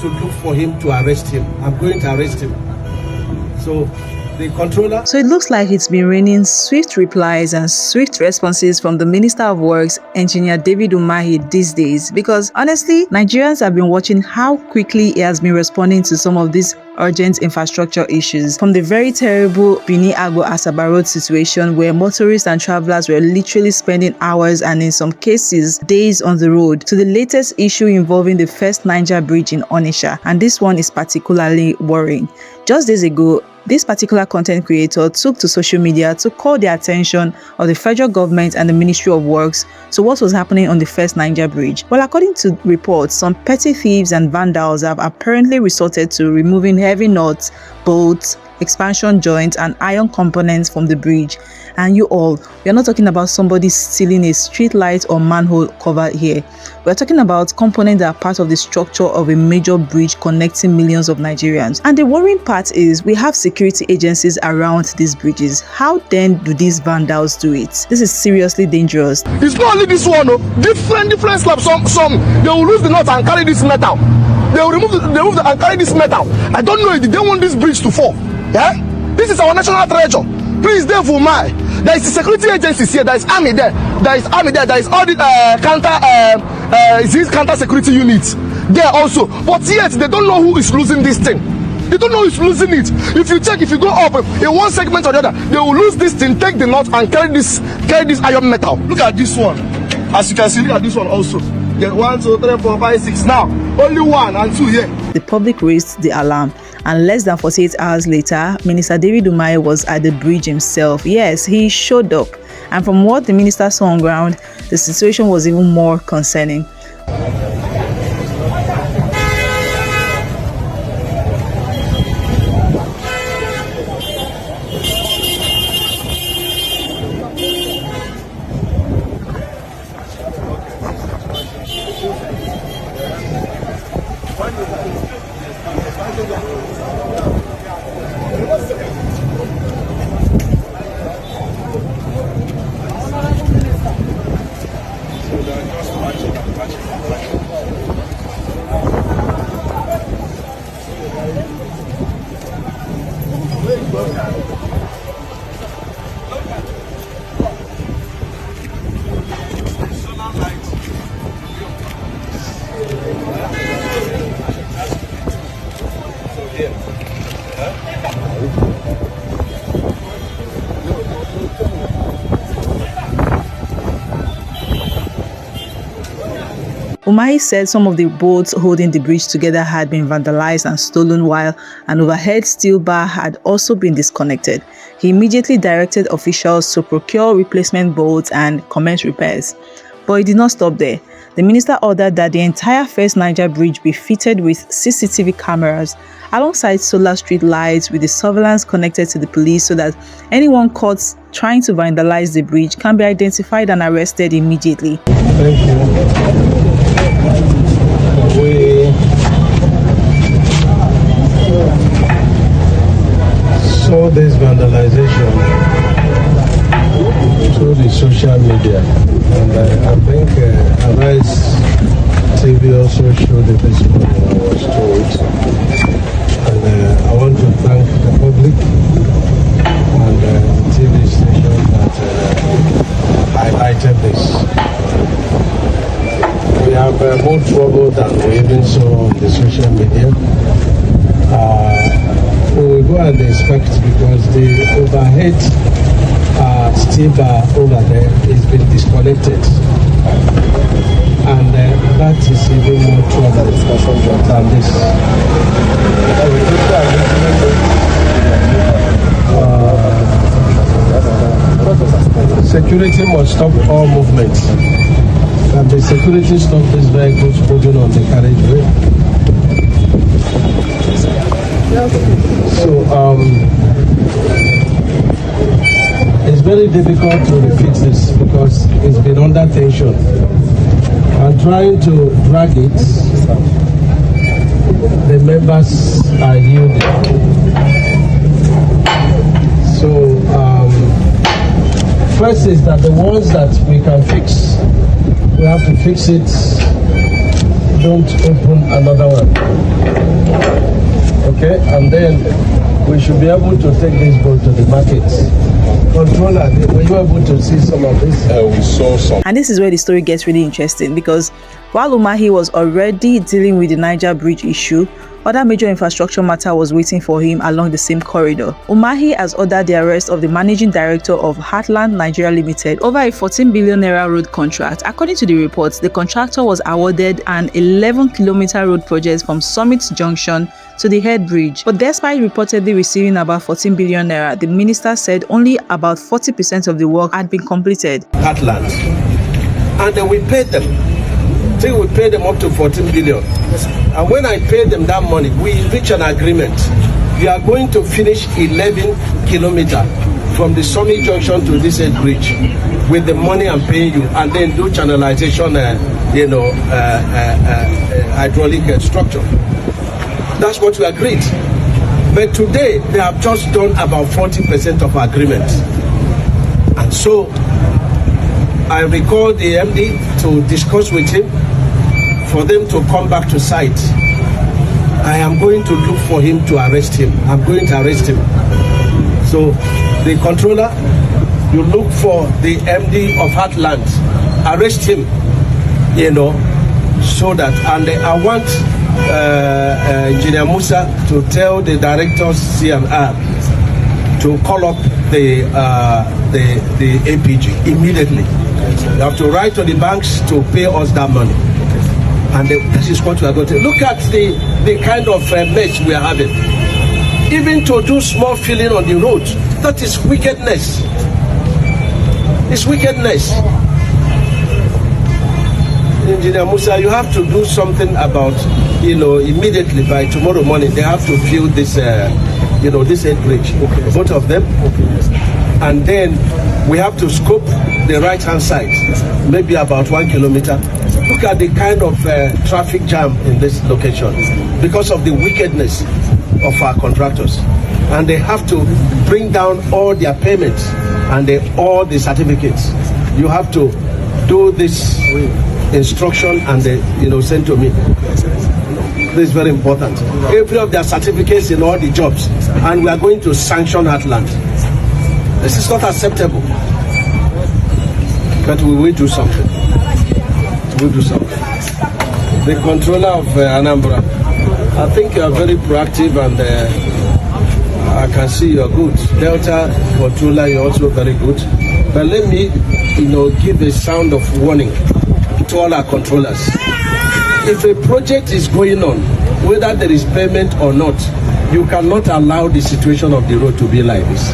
to look for him to arrest him. I'm going to arrest him. So the controller. So it looks like it's been raining swift replies and swift responses from the Minister of Works, Engineer David Umahi, these days, because honestly, Nigerians have been watching how quickly he has been responding to some of these urgent infrastructure issues, from the very terrible Benin-Agbo-Asaba Road situation where motorists and travelers were literally spending hours and in some cases days on the road, to the latest issue involving the First Niger Bridge in Onitsha, and this one is particularly worrying. Just days ago, this particular content creator took to social media to call the attention of the federal government and the Ministry of Works to what was happening on the First Niger Bridge. Well, according to reports, some petty thieves and vandals have apparently resorted to removing heavy nuts, bolts, expansion joints and iron components from the bridge. And we are not talking about somebody stealing a street light or manhole cover here. We're talking about components that are part of the structure of a major bridge connecting millions of Nigerians. And the worrying part is we have security agencies around these bridges. How then do these vandals do it? This is seriously dangerous. It's not only this one, different slabs. Some they will lose the nuts and carry this metal. They will remove and carry this metal. I don't know if they want this bridge to fall. Yeah, this is our national treasure. Please, therefore, there is a security agencies here. There is army there. There is all the counter security units there also. But yet they don't know who is losing this thing. They don't know who's losing it. If you go up in one segment or the other, they will lose this thing, take the knot and carry this iron metal. Look at this one. As you can see, look at this one also. Get 1, 2, 3, 4, 5, 6. Now only 1 and 2 here. The public raised the alarm, and less than 48 hours later, Minister David Umahi was at the bridge himself. Yes, he showed up, and from what the minister saw on ground, the situation was even more concerning. Umahi said some of the boats holding the bridge together had been vandalized and stolen, while an overhead steel bar had also been disconnected. He immediately directed officials to procure replacement bolts and commence repairs. But it did not stop there. The minister ordered that the entire First Niger Bridge be fitted with CCTV cameras alongside solar street lights with the surveillance connected to the police so that anyone caught trying to vandalize the bridge can be identified and arrested immediately. Thank you. We saw this vandalization through the social media, and I think Arise TV also showed it this morning, I was told. And I want to thank the public and the TV station that highlighted this. We have more trouble than we even saw on the social media. We will go and inspect because the overhead steel bar over there is been disconnected, and that is even more trouble than this. Security must stop all movements. And the security stop these vehicles moving on the carriageway. So it's very difficult to fix this because it's been under tension. And trying to drag it, the members are yielding. So first is that the ones that we can fix, we have to fix it don't open another one. Okay, and then we should be able to take this boat to the markets. Controller, were you able to see some of this? We saw some. And this is where the story gets really interesting, because while Umahi was already dealing with the Niger Bridge issue, other major infrastructure matter was waiting for him along the same corridor. Umahi has ordered the arrest of the managing director of Heartland Nigeria Limited over a 14 billion naira road contract. According to the reports, the contractor was awarded an 11-kilometer road project from Summit Junction to the head bridge. But despite reportedly receiving about 14 billion naira, the minister said only about 40% of the work had been completed. Heartland. And then we paid them. I think we paid them up to 14 billion. And when I paid them that money, we reached an agreement. We are going to finish 11 kilometers from the Summit Junction to this head bridge with the money I'm paying you, and then do channelization, hydraulic structure. That's what we agreed. But today, they have just done about 40% of agreement. And so, I recalled the MD to discuss with him for them to come back to site. I am going to look for him to arrest him. I'm going to arrest him. So the controller, you look for the MD of Heartland, arrest him, so that, and I want Engineer Musa to tell the directors CMR to call up the APG immediately. You have to write to the banks to pay us that money. And this is what we are going to look at, the kind of mess we are having. Even to do small filling on the road, that is wickedness. It's wickedness. Engineer Musa, you have to do something about, immediately by tomorrow morning. They have to fill this, this head bridge, okay, both of them. Okay, yes. And then we have to scope the right-hand side, maybe about 1 kilometer. Look at the kind of traffic jam in this location because of the wickedness of our contractors. And they have to bring down all their payments and all the certificates. You have to do this instruction and send to me. This is very important. Every of their certificates in all the jobs, and we are going to sanction Heartland. This is not acceptable. But we will do something. We'll do something. The controller of Anambra, I think you are very proactive, and I can see you are good. Delta controller, you're also very good. But let me, give a sound of warning to all our controllers. If a project is going on, whether there is payment or not, you cannot allow the situation of the road to be like this.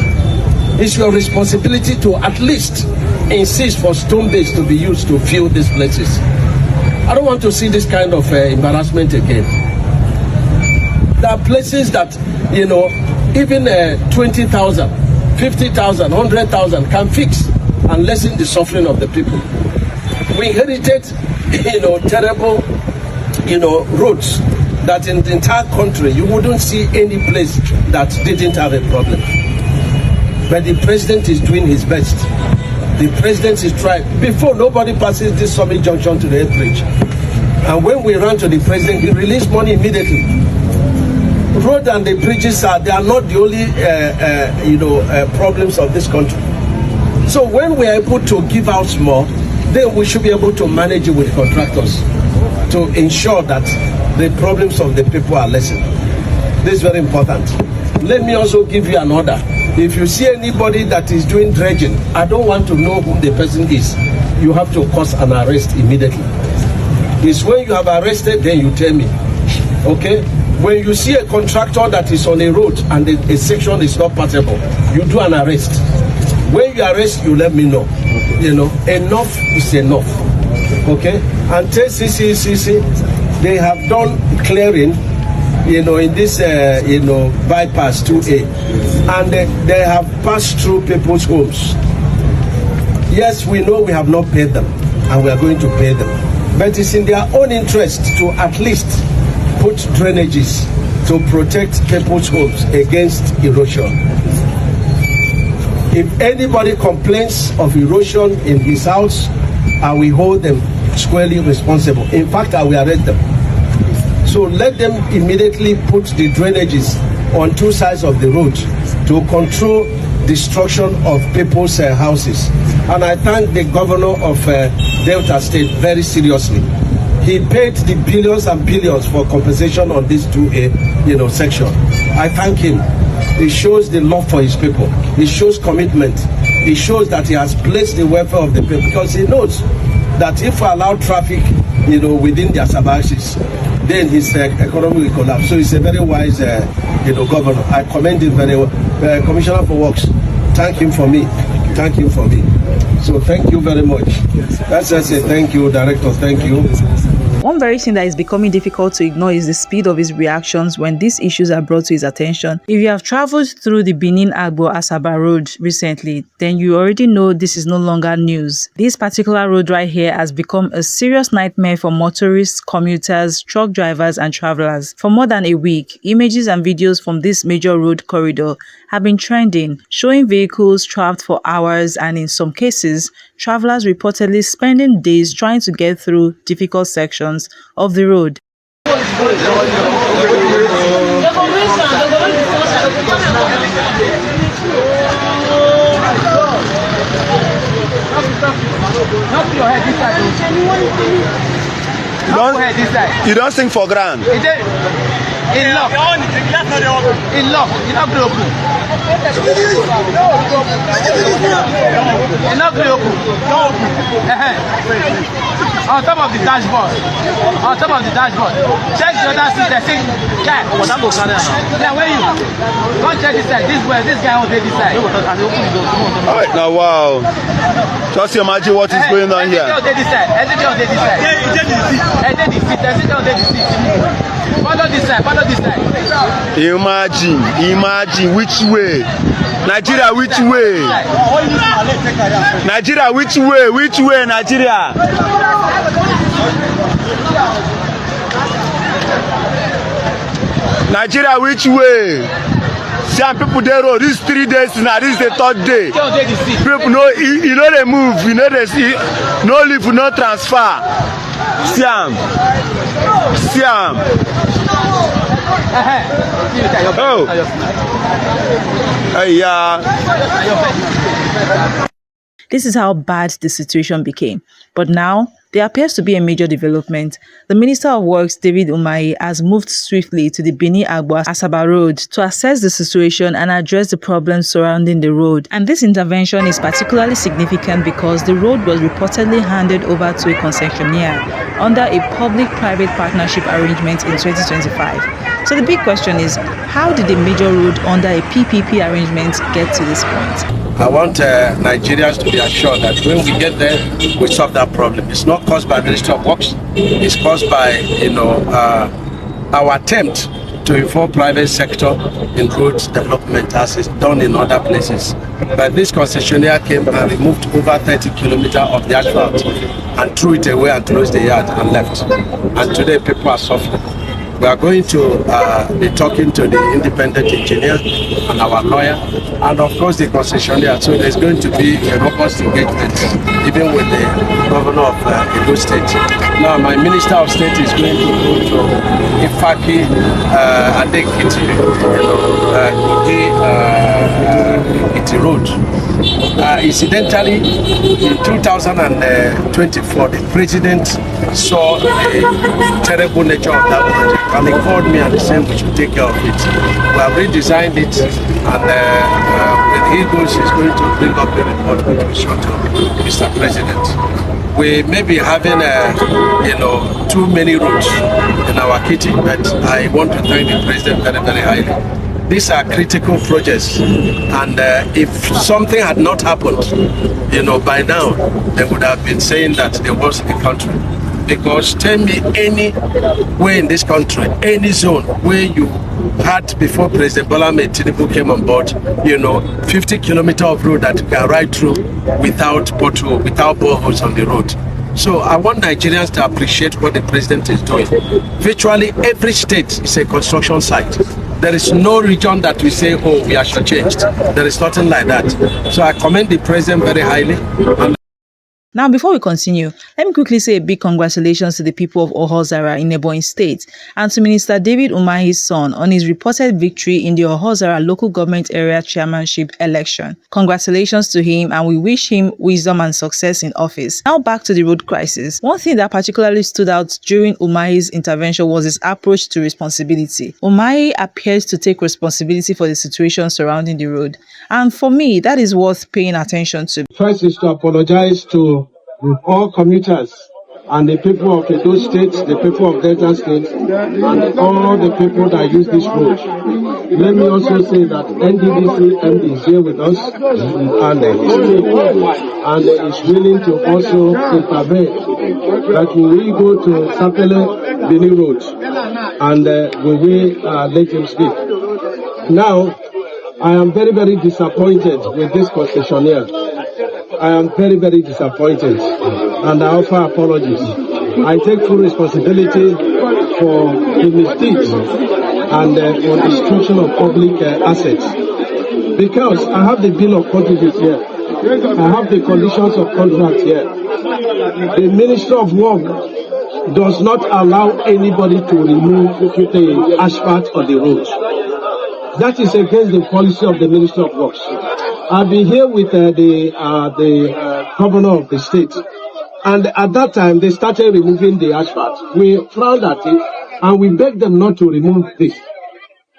It's your responsibility to at least insist for stone base to be used to fill these places. I don't want to see this kind of embarrassment again. There are places that, even 20,000, 50,000, 100,000 can fix and lessen the suffering of the people. We inherited, terrible, roads that in the entire country, you wouldn't see any place that didn't have a problem. But the president is doing his best. The president is trying. Before, nobody passes this Summit Junction to the head bridge. And when we ran to the president, he released money immediately. Road and the bridges they are not the only problems of this country. So when we are able to give out more, then we should be able to manage it with contractors to ensure that the problems of the people are lessened. This is very important. Let me also give you an order. If you see anybody that is doing dredging, I don't want to know who the person is. You have to cause an arrest immediately. It's when you have arrested, then you tell me. Okay? When you see a contractor that is on a road and a section is not passable, you do an arrest. When you arrest, you let me know. Enough is enough. Okay? And TCCCC, they have done clearing, in this, bypass 2A. And they have passed through people's homes. Yes, we know we have not paid them, and we are going to pay them. But it's in their own interest to at least put drainages to protect people's homes against erosion. If anybody complains of erosion in his house, I will hold them squarely responsible. In fact, I will arrest them. So let them immediately put the drainages on two sides of the road to control destruction of people's houses. And I thank the governor of Delta State very seriously. He paid the billions and billions for compensation on this 2A, section. I thank him. It shows the love for his people. It shows commitment. It shows that he has placed the welfare of the people, because he knows that if we allow traffic, within their suburbs, then his economy will collapse. So he's a very wise, governor. I commend him very well. Commissioner for Works, thank him for me. Thank him for me. So thank you very much. That's just a thank you, Director. Thank you. One very thing that is becoming difficult to ignore is the speed of his reactions when these issues are brought to his attention. If you have traveled through the Benin-Agbo-Asaba road recently, then you already know this is no longer news. This particular road right here has become a serious nightmare for motorists, commuters, truck drivers and travelers. For more than a week, images and videos from this major road corridor have been trending, showing vehicles trapped for hours and in some cases, travelers reportedly spending days trying to get through difficult sections of the road. You don't sing for grand. In love. In love. In love. On top of the dashboard. On top of the dashboard. Check the other seat. They say, guy, what's up? Yeah, where you? Go check this side. This guy on this side. Alright, now wow. Just imagine what is going on here. Follow this side. Imagine which way? Nigeria, which way? Nigeria, which way? Which way, Nigeria? Nigeria, which way? Some people they road. This 3 days now. This is the 3rd day. People know you know they move. You know they see no leave, no transfer. Siam. Oh. Yeah. This is how bad the situation became. But now, there appears to be a major development. The Minister of Works, David Umahi, has moved swiftly to the Benin-Agbo-Asaba road to assess the situation and address the problems surrounding the road. And this intervention is particularly significant because the road was reportedly handed over to a concessionaire under a public-private partnership arrangement in 2025. So the big question is, how did a major road under a PPP arrangement get to this point? I want Nigerians to be assured that when we get there, we solve that problem. It's not caused by Ministry of Works. It's caused by, our attempt to involve private sector in road development as is done in other places. But this concessionaire came and removed over 30 kilometers of the asphalt and threw it away and closed the yard and left. And today people are suffering. We are going to be talking to the independent engineer and our lawyer, and of course the concessionaire. So there's going to be a robust engagement, even with the governor of Edo State. Now my Minister of State is going to go to Ifaki and Iti Road. Incidentally, in 2024, the president saw the terrible nature of that project, and he called me and said we should take care of it. We have redesigned it, and when he goes, he's going to bring up a report which we show to Mr. President. We may be having, too many roads in our kitty, but I want to thank the president very, very highly. These are critical projects, and if something had not happened, by now, they would have been saying that there was a country. Because tell me any way in this country, any zone where you had before President Bola Ahmed Tinubu came on board, 50 kilometers of road that you can ride through without pothole, without boreholes on the road. So I want Nigerians to appreciate what the president is doing. Virtually every state is a construction site. There is no region that we say, oh, we are shortchanged. There is nothing like that. So I commend the president very highly. And Now, before we continue, let me quickly say a big congratulations to the people of Ohozara in Ebonyi State and to Minister David Umahi's son on his reported victory in the Ohozara local government area chairmanship election. Congratulations to him, and we wish him wisdom and success in office. Now back to the road crisis. One thing that particularly stood out during Umahi's intervention was his approach to responsibility. Umahi appears to take responsibility for the situation surrounding the road, and for me, that is worth paying attention to. First is to apologize to all commuters and the people of Edo State, the people of Delta State, and all the people that use this road. Let me also say that NDDC MD is here with us and is willing to also intervene. That we will go to Sapele Bini Road and we will let him speak. Now, I am very, very disappointed with this concessionaire. I am very, very disappointed and I offer apologies. I take full responsibility for the mistakes and for destruction of public assets. Because I have the bill of quantities here. I have the conditions of contract here. The Ministry of Work does not allow anybody to remove the asphalt on the road. That is against the policy of the Ministry of Works. I've been here with the governor of the state, and at that time they started removing the asphalt. We frowned at it, and we begged them not to remove this.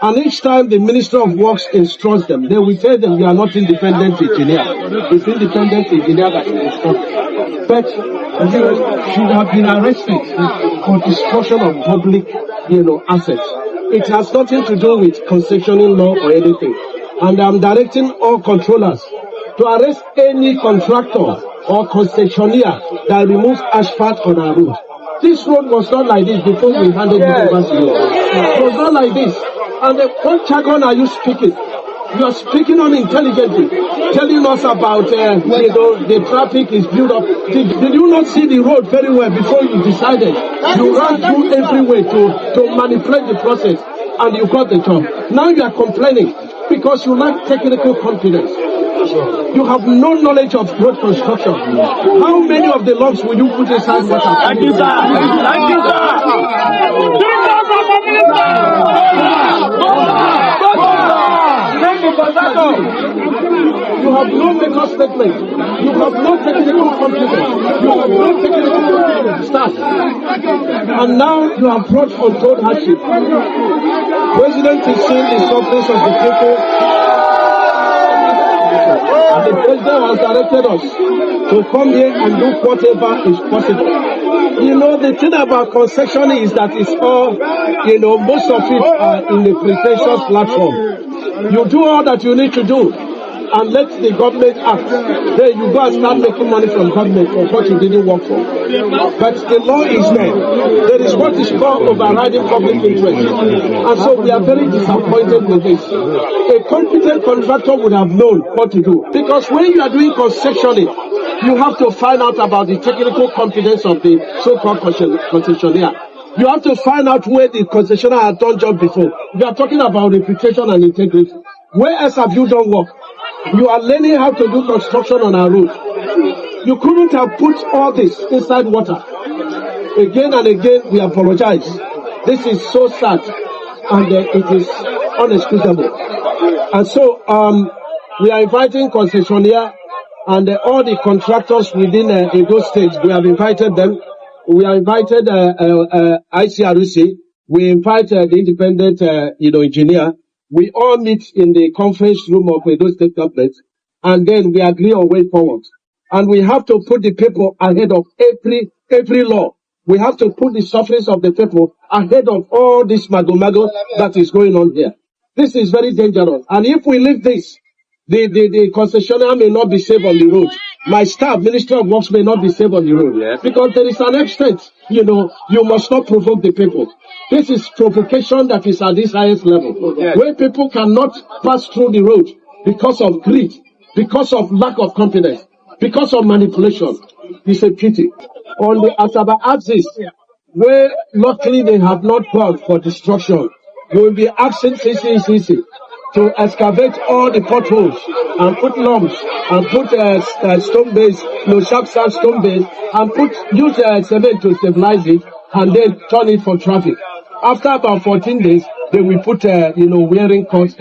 And each time the Minister of Works instructs them, they will tell them, "You are not independent engineer. It's independent engineer that will instruct." But you should have been arrested for destruction of public, assets. It has nothing to do with concessioning law or anything. And I'm directing all controllers to arrest any contractor or concessionaire that removes asphalt on our road. This road was not like this before we handed it over to you. It was not like this. And what jargon are you speaking? You are speaking unintelligently, telling us about, the traffic is built up. Did you not see the road very well before you decided? You ran through every way to manipulate the process, and you got the job. Now you are complaining because you lack technical confidence. You have no knowledge of road construction. How many of the logs will you put inside water? Thank you, sir. Thank you, sir. You have no medical statement. You have no technical confidence. You have no technical staff. And now you have brought untold hardship. President is seeing the sufferings of the people. And the president has directed us to come here and do whatever is possible. The thing about concession is that it's all, most of it are in the pretentious platform. You do all that you need to do and let the government act. Then you go and start making money from government for what you didn't work for. But the law is there. There is what is called overriding public interest. And so we are very disappointed with this. A competent contractor would have known what to do. Because when you are doing concessioning, you have to find out about the technical competence of the so-called concessionaire. You have to find out where the concessionaire has done job before. We are talking about reputation and integrity. Where else have you done work? You are learning how to do construction on our road. You couldn't have put all this inside water. Again and again, we apologize. This is so sad, and it is unexcusable. And so, we are inviting concessionaire and all the contractors within Edo State. We have invited them. We have invited ICRC. We invite the independent, engineer. We all meet in the conference room of Edo State government, and then we agree on way forward. And we have to put the people ahead of every law. We have to put the sufferings of the people ahead of all this mago that is going on here. This is very dangerous. And if we leave this, the concessionaire may not be safe on the road. My staff, Minister of Works, may not be safe on the road. Yeah. Because there is an extent, you must not provoke the people. This is provocation that is at this highest level. Yeah. Where people cannot pass through the road because of greed, because of lack of confidence, because of manipulation. It's a pity. On the Asaba axis, where luckily they have not gone for destruction, you will be absent CCCC. to excavate all the potholes and put lumps and put stone base, sharp sand stone base, and use cement to stabilize it, and then turn it for traffic. After about 14 days, they will put wearing course,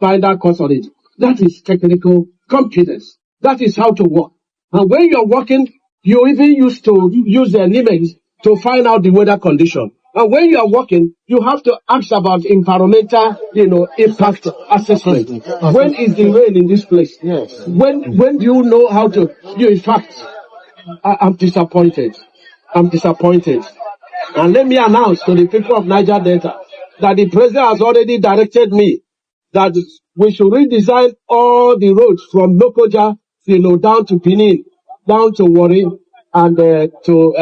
binder course on it. That is technical competence. That is how to work. And when you're working, you even used to use an image to find out the weather condition. And when you are working, you have to ask about environmental, impact assessment. When is the rain in this place? Yes. When do you know how to? In fact, I'm disappointed. I'm disappointed. And let me announce to the people of Niger Delta that the president has already directed me that we should redesign all the roads from Lokoja, down to Benin, down to Warri, and to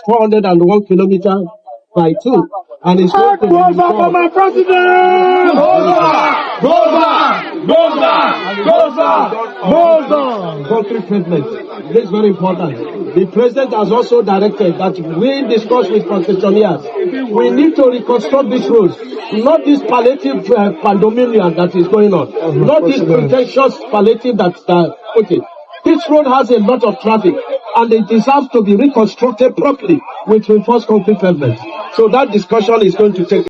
401 kilometers by 2. And it's going to be my president! Concrete pavement. This is very important. The president has also directed that we discuss with concessionaires. We need to reconstruct these roads, not this palliative pandemonium that is going on, not this pretentious palliative okay. This road has a lot of traffic, and it deserves to be reconstructed properly with reinforced concrete pavement. So that discussion is going to take